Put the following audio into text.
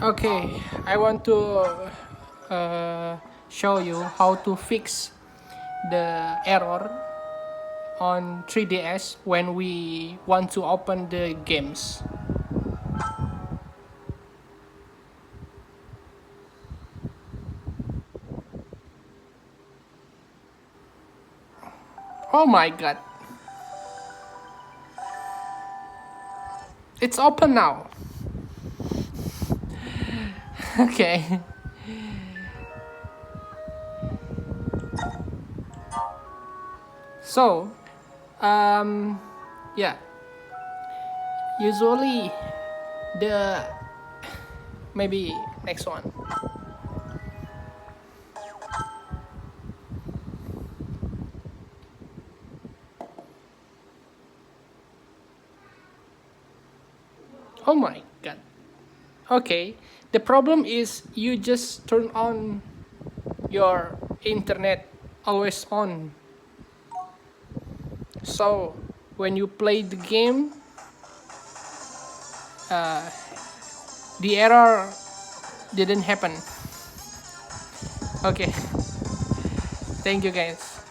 Okay, I want to show you how to fix the error on 3DS when we want to open the games. Oh my god. It's open now. Okay. So, yeah. Usually the maybe next one. Oh my god. Okay. The problem is you just turn on your internet always on. So when you play the game, the error didn't happen. Okay. Thank you guys.